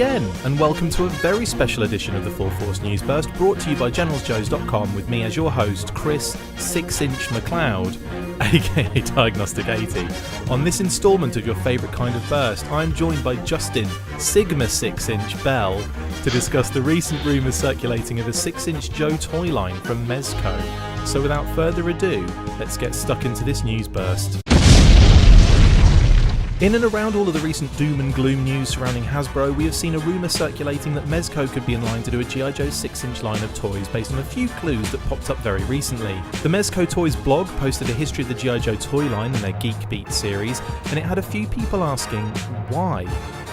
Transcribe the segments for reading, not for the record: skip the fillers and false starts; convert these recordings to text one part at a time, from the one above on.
again, and welcome to a very special edition of the Full Force News Burst, brought to you by GeneralsJoes.com, with me as your host, Chris 6-inch McLeod, aka Diagnostic 80. On this instalment of your favourite kind of burst, I'm joined by Justin Sigma 6-inch Bell to discuss the recent rumours circulating of a 6-inch Joe toy line from Mezco. So without further ado, let's get stuck into this news burst. In and around all of the recent doom and gloom news surrounding Hasbro, we have seen a rumour circulating that Mezco could be in line to do a G.I. Joe 6-inch line of toys based on a few clues that popped up very recently. The Mezco Toys blog posted a history of the G.I. Joe toy line in their Geek Beat series, and it had a few people asking why.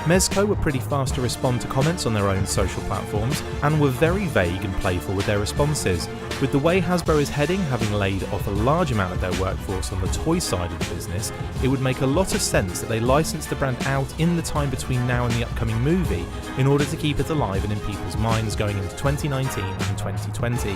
Mezco were pretty fast to respond to comments on their own social platforms, and were very vague and playful with their responses. With the way Hasbro is heading, having laid off a large amount of their workforce on the toy side of the business, it would make a lot of sense that they license the brand out in the time between now and the upcoming movie, in order to keep it alive and in people's minds going into 2019 and 2020.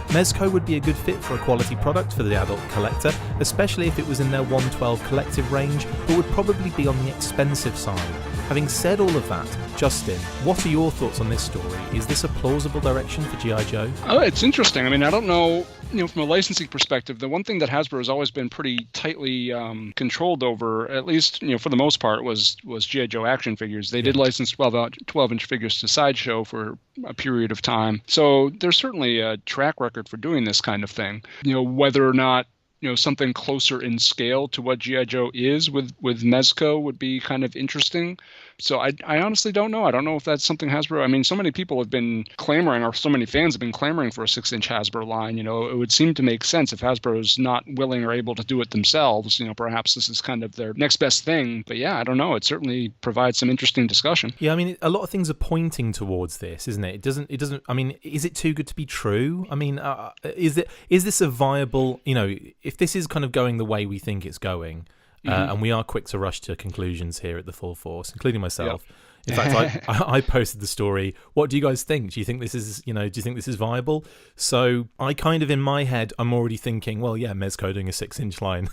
Mezco would be a good fit for a quality product for the adult collector, especially if it was in their 112 collective range, but would probably be on the expensive side. Having said all of that, Justin, what are your thoughts on this story? Is this a plausible direction for G.I. Joe? Oh, it's interesting. I mean, I don't know, from a licensing perspective, the one thing that Hasbro has always been pretty tightly controlled over, at least, for the most part, was G.I. Joe action figures. They did license 12-inch figures to Sideshow for a period of time. So there's certainly a track record for doing this kind of thing. Whether or not something closer in scale to what G.I. Joe is with Mezco would be kind of interesting. So I honestly don't know. I don't know if that's something Hasbro... I mean, so many people have been clamoring, or so many fans have been clamoring for a 6-inch Hasbro line. It would seem to make sense if Hasbro is not willing or able to do it themselves. Perhaps this is kind of their next best thing. But yeah, I don't know. It certainly provides some interesting discussion. Yeah, I mean, a lot of things are pointing towards this, isn't it? It doesn't. I mean, is it too good to be true? I mean, is this a viable? If this is kind of going the way we think it's going. And we are quick to rush to conclusions here at the Full Force, including myself. Yep. In fact, I posted the story. What do you guys think? Do you think this is, do you think this is viable? So I kind of, in my head, I'm already thinking, well, yeah, Mezco doing a 6-inch line.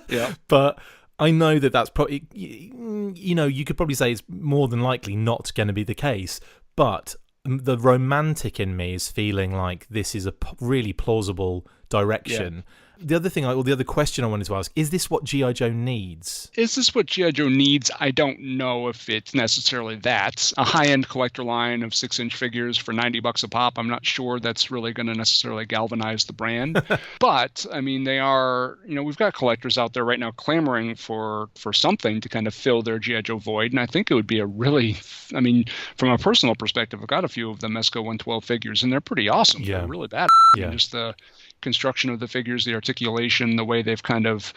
Yeah. But I know that's probably, you could probably say it's more than likely not going to be the case. But the romantic in me is feeling like this is a really plausible direction. Yeah. The other question I wanted to ask, is this what G.I. Joe needs? Is this what G.I. Joe needs? I don't know if it's necessarily that. A high-end collector line of 6-inch figures for $90 a pop, I'm not sure that's really going to necessarily galvanize the brand. But, I mean, they are, we've got collectors out there right now clamoring for something to kind of fill their G.I. Joe void. And I think it would be from a personal perspective, I've got a few of the Mezco 112 figures, and they're pretty awesome. Yeah. They're really bad. Yeah. Just the construction of the figures, the articulation, the way they've kind of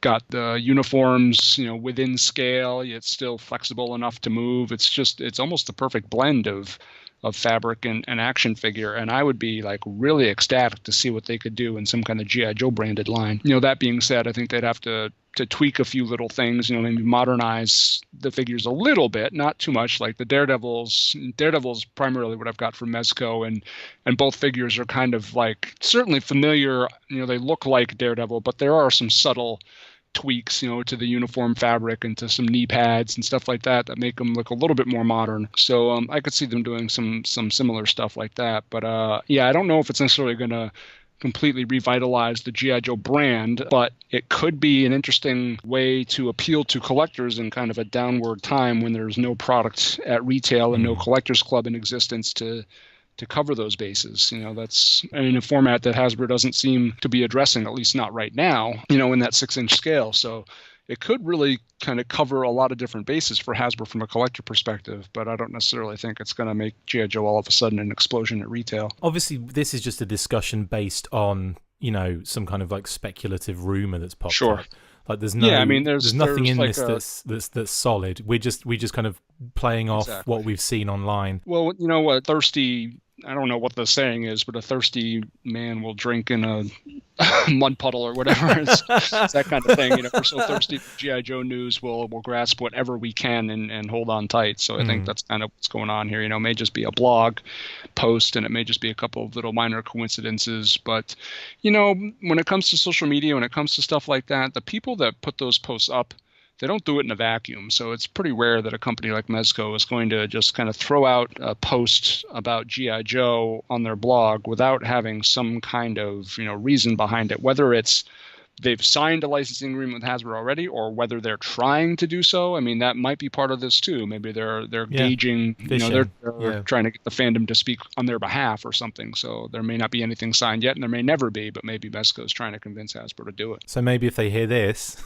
got the uniforms, within scale, yet still flexible enough to move. It's almost the perfect blend of fabric and action figure. And I would be really ecstatic to see what they could do in some kind of G.I. Joe branded line. That being said, I think they'd have to tweak a few little things, maybe modernize the figures a little bit, not too much. Like the Daredevil's primarily what I've got from Mezco, and both figures are kind of certainly familiar. They look like Daredevil, but there are some subtle tweaks, to the uniform fabric and to some knee pads and stuff like that make them look a little bit more modern. So I could see them doing some similar stuff like that. But I don't know if it's necessarily going to completely revitalize the G.I. Joe brand, but it could be an interesting way to appeal to collectors in kind of a downward time when there's no product at retail and no collectors club in existence to cover those bases. That's in a format that Hasbro doesn't seem to be addressing, at least not right now, in that 6-inch scale. So it could really kind of cover a lot of different bases for Hasbro from a collector perspective, but I don't necessarily think it's going to make G.I. Joe all of a sudden an explosion at retail. Obviously, this is just a discussion based on, some kind of speculative rumor that's popped up. There's nothing in this that's solid. We're just kind of playing off what we've seen online. Well, I don't know what the saying is, but a thirsty man will drink in a mud puddle or whatever. It's that kind of thing. We're so thirsty for G.I. Joe news, we'll grasp whatever we can and hold on tight. So I think that's kind of what's going on here. It may just be a blog post, and it may just be a couple of little minor coincidences. But, when it comes to social media, when it comes to stuff like that, the people that put those posts up they don't do it in a vacuum. So it's pretty rare that a company like Mezco is going to just kind of throw out a post about G.I. Joe on their blog without having some kind of, reason behind it, whether it's they've signed a licensing agreement with Hasbro already, or whether they're trying to do so. I mean, that might be part of this too. Maybe they're gauging, they're trying to get the fandom to speak on their behalf or something. So there may not be anything signed yet, and there may never be, but maybe Mezco's trying to convince Hasbro to do it. So maybe if they hear this.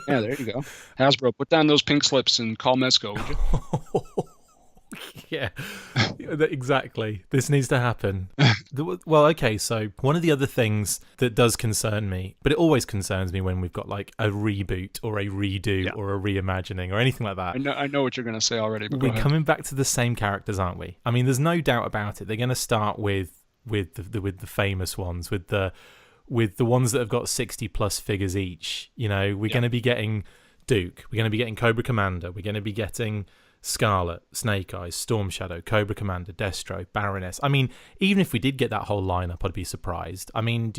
Yeah, there you go. Hasbro, put down those pink slips and call Mezco, would you? Yeah, exactly. This needs to happen. Well, okay, so one of the other things that does concern me, but it always concerns me when we've got like a reboot or a redo or a reimagining or anything like that. I know what you're going to say already, but we're coming back to the same characters, aren't we? I mean, there's no doubt about it. They're going to start with the famous ones, with the ones that have got 60 plus figures each. We're going to be getting Duke, we're going to be getting Cobra Commander, we're going to be getting Scarlet, Snake Eyes, Storm Shadow, Cobra Commander, Destro, Baroness. I mean, even if we did get that whole lineup, I'd be surprised. I mean,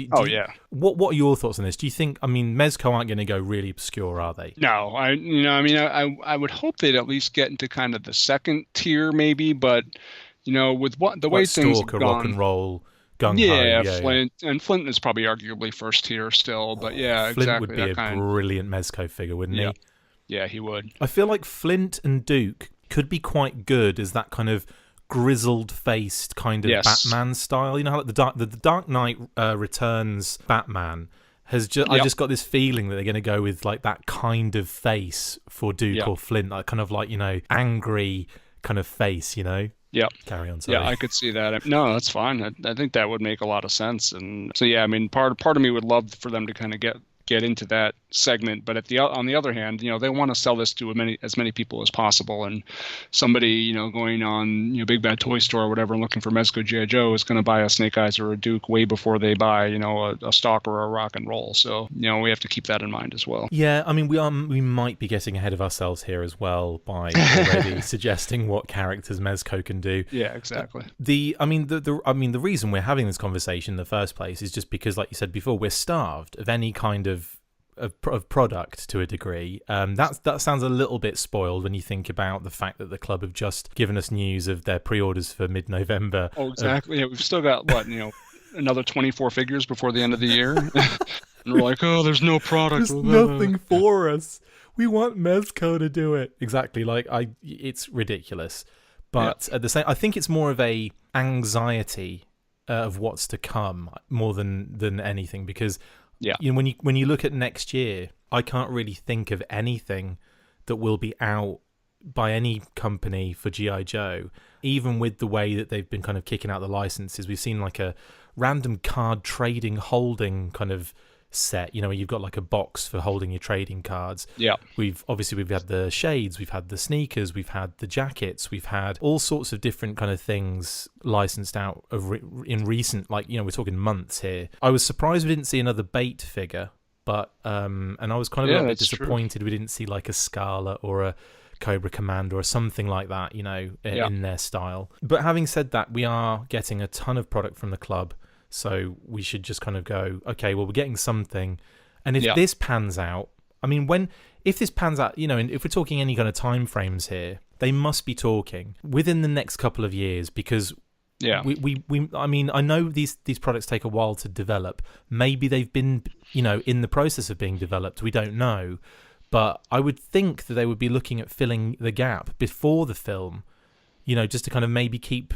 what are your thoughts on this? Do you think? I mean, Mezco aren't going to go really obscure, are they? No, I would hope they'd at least get into kind of the second tier, maybe. But with the way things have gone, rock and roll. Flint is probably arguably first tier still, but Flint exactly. Would be a brilliant Mezco figure, wouldn't he? Yeah, he would. I feel like Flint and Duke could be quite good as that kind of grizzled-faced kind of Batman style. You know, like the Dark Knight Returns Batman has just. I just got this feeling that they're going to go with like that kind of face for Duke or Flint, like kind of like angry kind of face. Yeah. Carry on. Sorry. Yeah, I could see that. No, that's fine. I think that would make a lot of sense. And so, I mean, part of me would love for them to kind of get into that segment, but on the other hand, they want to sell this to as many people as possible. And somebody, going on Big Bad Toy Store or whatever and looking for Mezco G.I. Joe is going to buy a Snake Eyes or a Duke way before they buy, a Stalker or a Rock and Roll. So we have to keep that in mind as well. Yeah, I mean, we might be getting ahead of ourselves here as well by already suggesting what characters Mezco can do. Yeah, exactly. The reason we're having this conversation in the first place is just because, like you said before, we're starved of any kind of product to a degree. That sounds a little bit spoiled when you think about the fact that the club have just given us news of their pre-orders for mid-November. Oh, exactly. We've still got another 24 figures before the end of the year. And we're like, oh, there's no product. There's nothing for us. We want Mezco to do it. Exactly. It's ridiculous. But at the same, I think it's more of a anxiety of what's to come more than anything, because when you look at next year, I can't really think of anything that will be out by any company for G.I. Joe, even with the way that they've been kind of kicking out the licenses. We've seen like a random card trading holding kind of set, where you've got like a box for holding your trading cards. Yeah. We've had the shades, we've had the sneakers, we've had the jackets, we've had all sorts of different kind of things licensed out in recent, we're talking months here. I was surprised we didn't see another Bait figure, but and I was kind of a little bit disappointed we didn't see like a Scarlet or a Cobra Commander or something like that, in their style. But having said that, we are getting a ton of product from the club. So we should just kind of go, okay, well, we're getting something. And if this pans out, I mean, if this pans out, and if we're talking any kind of time frames here, they must be talking within the next couple of years, because I mean, I know these products take a while to develop. Maybe they've been, in the process of being developed. We don't know. But I would think that they would be looking at filling the gap before the film, just to kind of maybe keep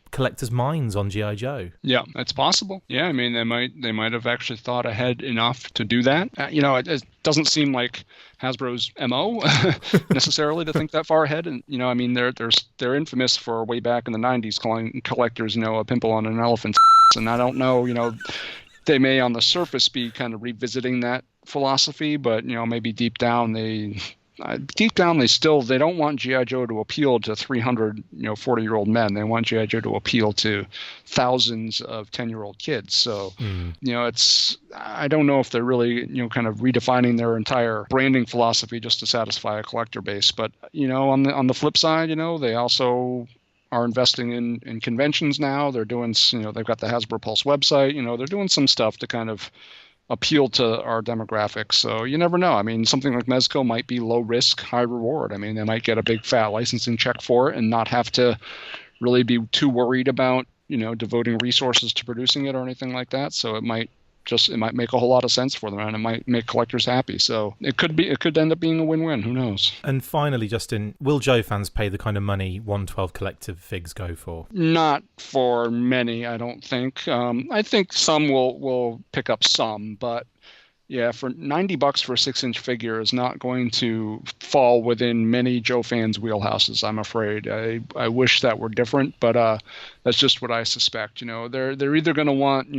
collectors' minds on G.I. Joe. Yeah, it's possible. Yeah, I mean, they might have actually thought ahead enough to do that. It doesn't seem like Hasbro's MO necessarily to think that far ahead. And I mean, they're infamous for way back in the 90s calling collectors, a pimple on an elephant's and I don't know, they may on the surface be kind of revisiting that philosophy, but maybe deep down they don't want G.I. Joe to appeal to 300 40-year-old men. They want G.I. Joe to appeal to thousands of 10-year-old kids. So I don't know if they're really kind of redefining their entire branding philosophy just to satisfy a collector base. But on the flip side, they also are investing in conventions now. They're doing they've got the Hasbro Pulse website. They're doing some stuff to kind of appeal to our demographics. So you never know. I mean, something like Mezco might be low risk, high reward. I mean, they might get a big fat licensing check for it and not have to really be too worried about, devoting resources to producing it or anything like that. So it might make a whole lot of sense for them, and it might make collectors happy. So it could end up being a win-win. Who knows? And finally, Justin, will Joe fans pay the kind of money 112 collective figs go for? Not for many, I don't think. I think some will pick up some, but yeah, for $90 for a 6-inch figure is not going to fall within many Joe fans' wheelhouses, I'm afraid. I wish that were different, but that's just what I suspect. They're either going to want,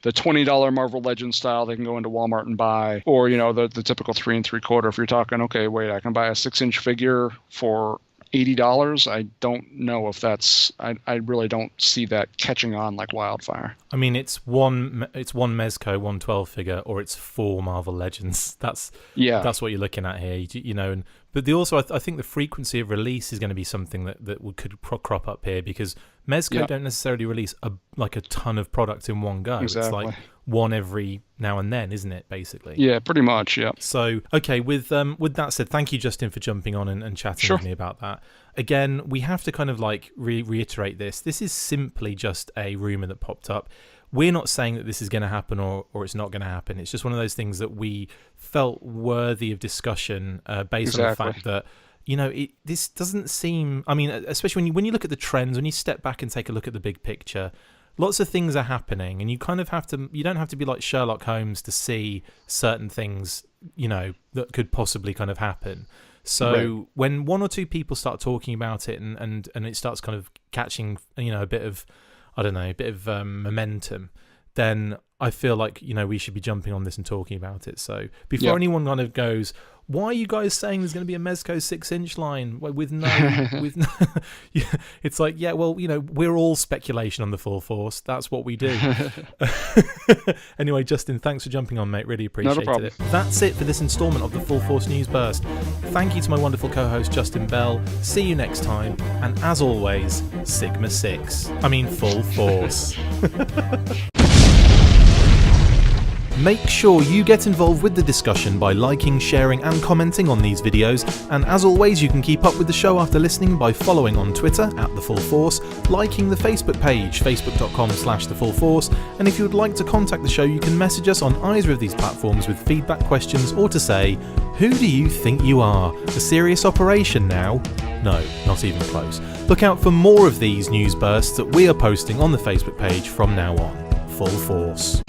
the $20 Marvel Legends style they can go into Walmart and buy, or, the typical 3 3/4. If you're talking, okay, wait, I can buy a 6-inch figure for $80. I don't know if that's. I really don't see that catching on like wildfire. I mean, it's one Mezco 112 figure, or it's 4 Marvel Legends. That's what you're looking at here. But I think the frequency of release is going to be something that could crop up here, because Mezco don't necessarily release a ton of products in one go. Exactly. It's like one every now and then, isn't it, basically? Yeah, pretty much, yeah. So, okay, with that said, thank you, Justin, for jumping on and chatting with me about that. Again, we have to kind of reiterate this. This is simply just a rumour that popped up. We're not saying that this is going to happen or it's not going to happen. It's just one of those things that we felt worthy of discussion based on the fact that, this doesn't seem... I mean, especially when you look at the trends, when you step back and take a look at the big picture, lots of things are happening, and you kind of you don't have to be like Sherlock Holmes to see certain things, that could possibly kind of happen. So when one or two people start talking about it and it starts kind of catching, a bit of, momentum, then I feel like, we should be jumping on this and talking about it. So before anyone kind of goes, why are you guys saying there's going to be a Mezco 6-inch line with no... It's like, we're all speculation on the Full Force. That's what we do. Anyway, Justin, thanks for jumping on, mate. Really appreciate it. That's it for this installment of the Full Force News Burst. Thank you to my wonderful co-host, Justin Bell. See you next time. And as always, Sigma 6. I mean, Full Force. Make sure you get involved with the discussion by liking, sharing and commenting on these videos, and as always you can keep up with the show after listening by following on Twitter @TheFullForce, liking the Facebook page facebook.com/TheFullForce, and if you would like to contact the show you can message us on either of these platforms with feedback, questions, or to say, who do you think you are? A serious operation now? No, not even close. Look out for more of these news bursts that we are posting on the Facebook page from now on. Full Force.